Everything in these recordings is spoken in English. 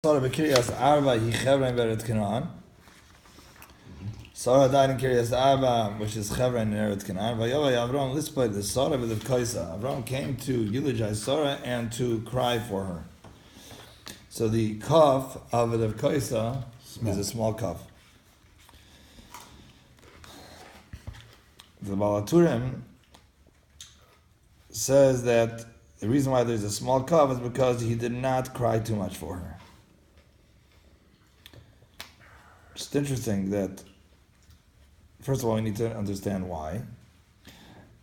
Sarah b'Kiryas Arba hi Chevron b'Eretz Canaan. Sarah died in Kiryas Arba, which is Chevron in Eretz Canaan. Vayovay Avram lispay the Sarah with the Kaisa. Avram came to eulogize Sarah and to cry for her. So the kaf of the Kaisa is a small kaf. The Balaturim says that the reason why there's a small kaf is because he did not cry too much for her. It's interesting that, first of all, we need to understand why.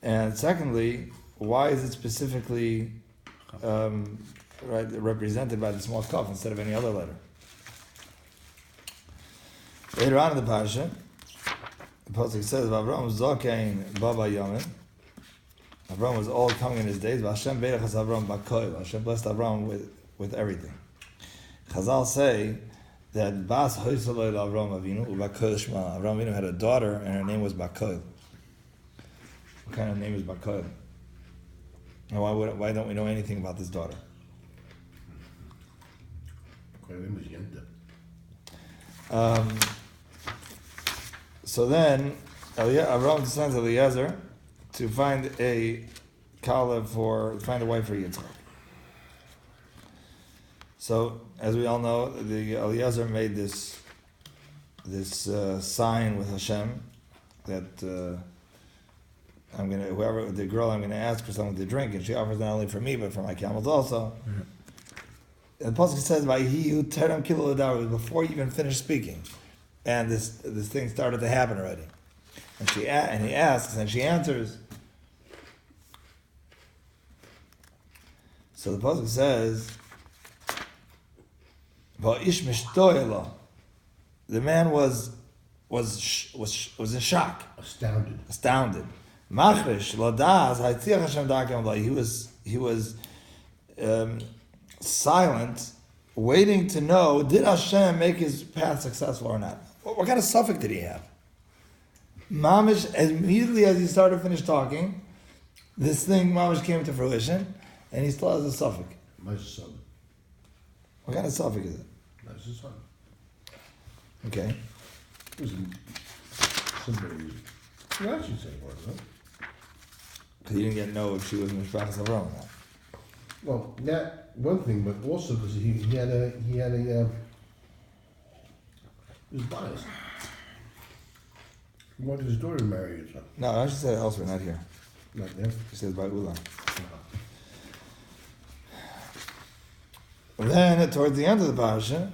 And secondly, why is it specifically represented by the small kaf instead of any other letter? Later on in the Parsha, the Pasuk says, Avram Zokein Baba Yamin. Avram was old, coming in his days. Hashem Berachas Avram Bakoil. Hashem blessed Avram with everything. Chazal say that Bas Hoysaloi Avram Avinu Ubakoil Shema. Avram Avinu had a daughter, and her name was Bakoil. What kind of name is Bakoil? And why don't we know anything about this daughter? Her name was Yenta. So then, Avram sends Eliezer to find a find a wife for Yitzchak. So, as we all know, the Eliezer made this sign with Hashem that the girl I'm gonna ask for something to drink, and she offers not only for me but for my camels also. Mm-hmm. And the Pasuk says, "By he who terem kilo l'dar," before you even finished speaking, and this thing started to happen already. And he asks, and she answers. So the Pasuk says, "Va'ish mishtoyela." The man was in shock, astounded. Machrish ladas ha'tziach Hashem da'akem alai. He was silent, waiting to know, did Hashem make his path successful or not? What kind of suffix did he have? Mamish, immediately as he started to finish talking, this thing Mamish came to fruition, and he still has a suffix. My son. What kind of suffix is it? That's his son. Okay. It was somebody. Well, I should say it was, huh? Because he didn't know if she was Mishpachas Avram or not. Well, that one thing, but also because he was biased. He wanted his daughter to marry his son. No, I should say it elsewhere, not here. Not there. He says by Ulam. Then, towards the end of the parasha,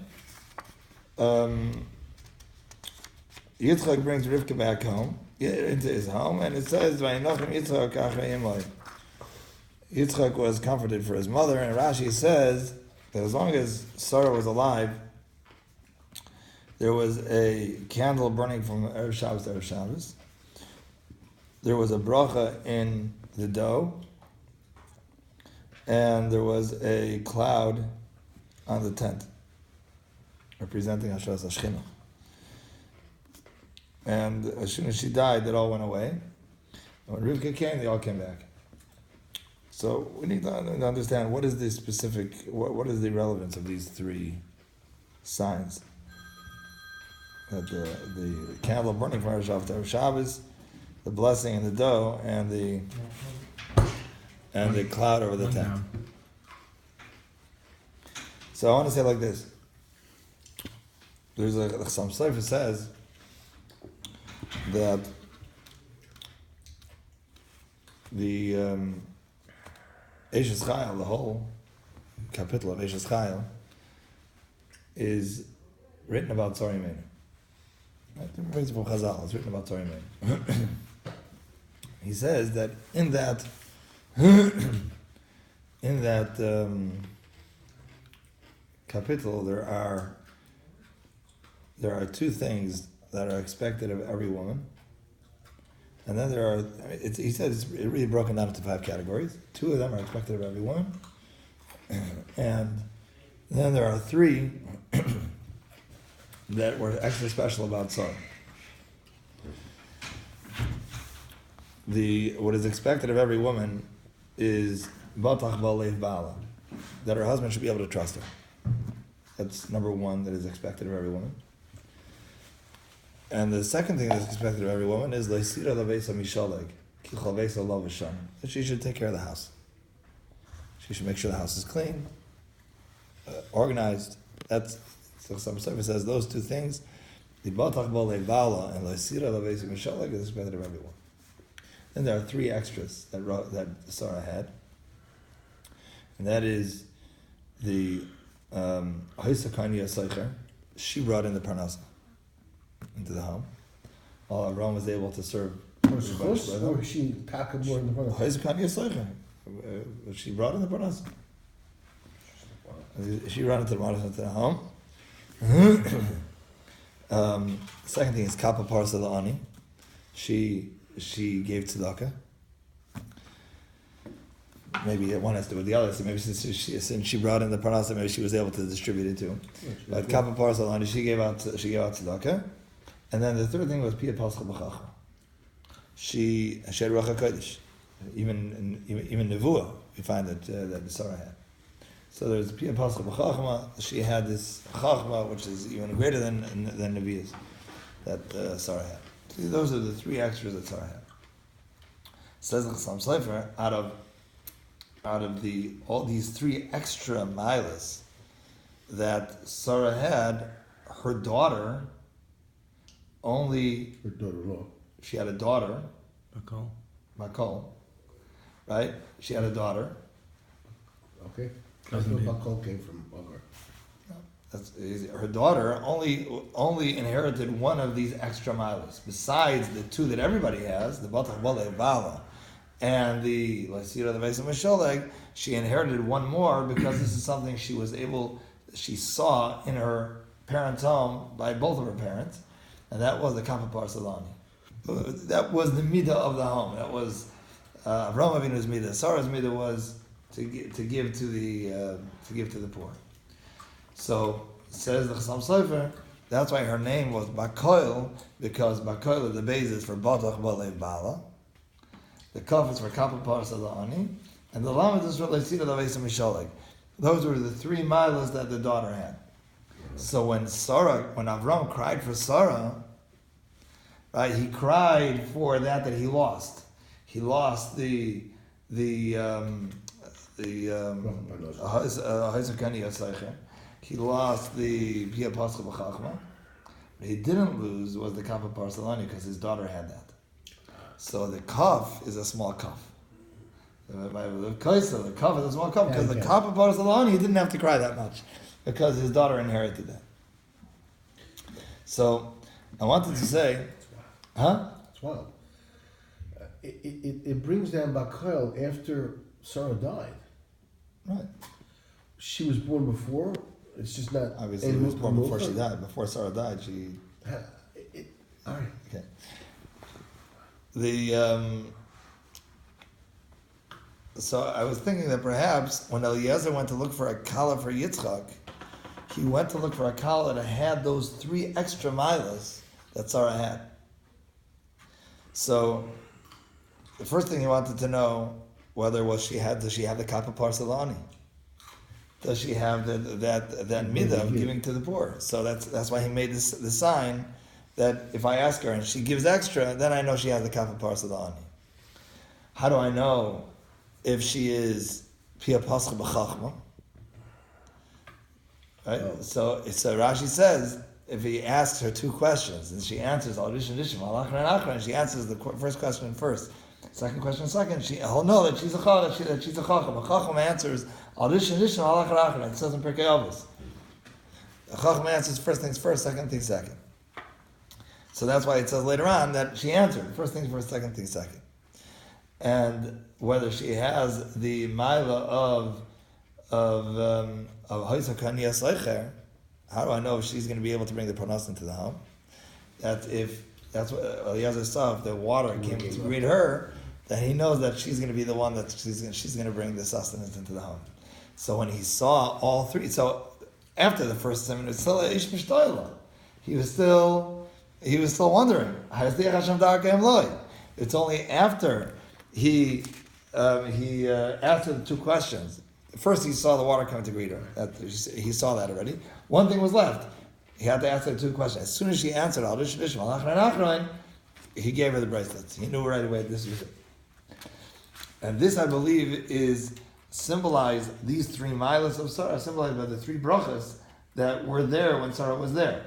Yitzchak brings Rivka back home, into his home, and it says, Yitzchak was comforted for his mother, and Rashi says that as long as Sarah was alive, there was a candle burning from Erev Shabbos to Erev Shabbos. There was a bracha in the dough, and there was a cloud on the tent, representing Hashras Hashchina. And as soon as she died, it all went away. And when Rivka came, they all came back. So we need to understand what is the specific, what is the relevance of these three signs. That the candle burning from Erev Shabbos to Erev Shabbos, the blessing in the dough, and the cloud over the tent. So I want to say like this. There's some Sefer says that the Eishes Chayil, the whole capital of Eishes Chayil, is written about Tzor Yimenu. It brings from Chazal. It's written about Tzor Yimenu. He says that in that capital there are two things that are expected of every woman, and then there are. He says it's really broken down into 5 categories. 2 of them are expected of every woman, and then there are 3 that were extra special about Sarah. What is expected of every woman is batach ba'alev ba'ala, that her husband should be able to trust her. That's number one that is expected of every woman. And the second thing that's expected of every woman is that she should take care of the house. She should make sure the house is clean, organized. That's so some service says those two things. The batach bala and leisira lavesa mishaleg is expected of everyone. Then there are three extras that Sarah had, and that is the Haisakanya Seicher. She brought in the parnasa into the home. While Avram was able to serve. Or she packed more in the parnasa. Haisakanya Seicher. She brought in the parnasa. She brought into the parnasa into the home. Second thing is kappa parsa la'ani. She gave tzedakah. Maybe one has to do with the other. So maybe since she brought in the parnasa, maybe she was able to distribute it too. But kappa parsa la'ani, she gave out tzedakah. And then the third thing was piyat pascha b'chacha. She had ruach hakodesh. Even nevuah, we find that Sarah had. So there's piyat pascha b'chachma. She had this chachma, which is even greater than neviahs that Sarah had. See, those are the three extras that Sarah had. Says the Chassam Sofer, out of all these three extra milas that Sarah had, her daughter only. Her daughter-in-law. She had a daughter. Makol. Right? She had a daughter. Okay. That's what Makol came from Agar. That's easy. Her daughter only inherited one of these extra milas, besides the two that everybody has, the Batach Bale Bala and the Lasira the Vesa Misholeg. She inherited one more because this is something she saw in her parents' home by both of her parents, and that was the Kappa Parsalani. That was the midah of the home. That was Avraham Avinu's midah. Sarah's midah was to give to the poor. So says the Chassam Sofer, that's why her name was Bakoil, because Bakoil is the basis for Batach Bale Bala. The Kaf is for Kappa Parsa La'ani, and the Lamed is for Leisira Lavesa Mishaleg. Those were the three milas that the daughter had. So when Avram cried for Sarah, right, he cried for that he lost. He lost the he lost the Pia Pascha B'Chachma. What he didn't lose was the Kappa Parsalani because his daughter had that. So the Kaf is a small Kaf. The Kaf is a small Kaf because the Kappa Parsalani he didn't have to cry that much because his daughter inherited that. So I wanted to say, It's wild. It brings down Bakoil after Sarah died. Right. She was born before. It's just not. Obviously, she was born before she died. Before Sarah died, she. All right. Okay. So I was thinking that perhaps when Eliezer went to look for a kala for Yitzchak, he went to look for a kala that had those three extra milas that Sarah had. So the first thing he wanted to know does she have the kappa parsalani? Does she have that midah of giving to the poor? So that's why he made the sign that if I ask her and she gives extra, then I know she has the kappa parsalani. How do I know if she is pia pascha b'chachma? Right. Oh. So Rashi says if he asks her two questions and she answers al rishon rishon al achron achron, and she answers the first question first, second question second, he'll know that she's a chacham. That she's a chacham. A chacham answers al rishon rishon al achron achron. It says in Pirkei Avos. A chacham answers first things first, second things second. So that's why it says later on that she answered first things first, second things second. And whether she has the maila of Haisakania Seicher, how do I know if she's going to be able to bring the parnas into the home? That's what Eliezer saw. If the water came to greet her, then he knows that she's going to be the one that she's going to bring the sustenance into the home. So when he saw all three, so after the first 7 minutes, still ish mishtoila. He was still wondering. It's only after he answered the two questions. First, he saw the water coming to greet her. He saw that already. One thing was left. He had to answer two questions. As soon as she answered, he gave her the bracelets. He knew right away this was it. And this, I believe, is symbolized, these three milas of Sarah, symbolized by the three brachas that were there when Sarah was there.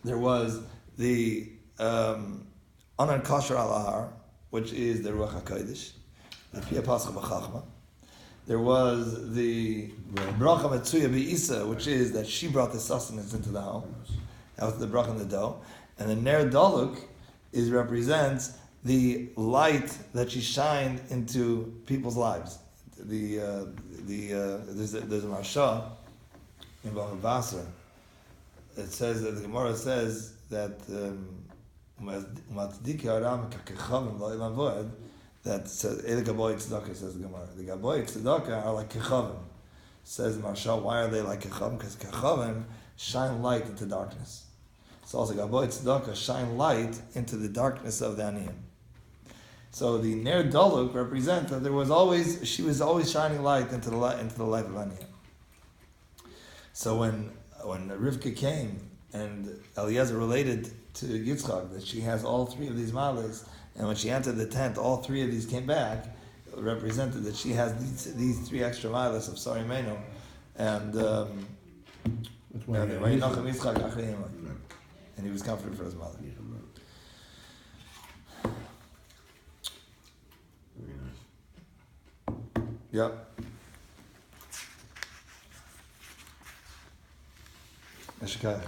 There was the Anan Kasher Al-Ahar, which is the Ruach HaKodesh, the Pia Pascha B'Chachma. There was the Bracha Metzuya B'Isa, which is that she brought the sustenance into the home. That was the bracha in the dough. And the Ner Daluk represents the light that she shined into people's lives. There's a Marsha in Bava Basra. It says that the Gemara says that that says El Gaboy Tzedakah, says the Gemara. The Gaboy Tzedakah are like Kechavim. Says Marsha, why are they like Kechavim? Because Kechavim shine light into darkness. So also Gaboy Tzedakah shine light into the darkness of the Aniyim. So the Ner Daluk represents that she was always shining light into the life of Aniyim. So when Rivka came and Eliezer related to Yitzchak that she has all three of these malas, and when she entered the tent, all three of these came back, it represented that she has these three extra malas of Sari Meno, and he was comforted for his mother. Very nice. Yep. Eshkach.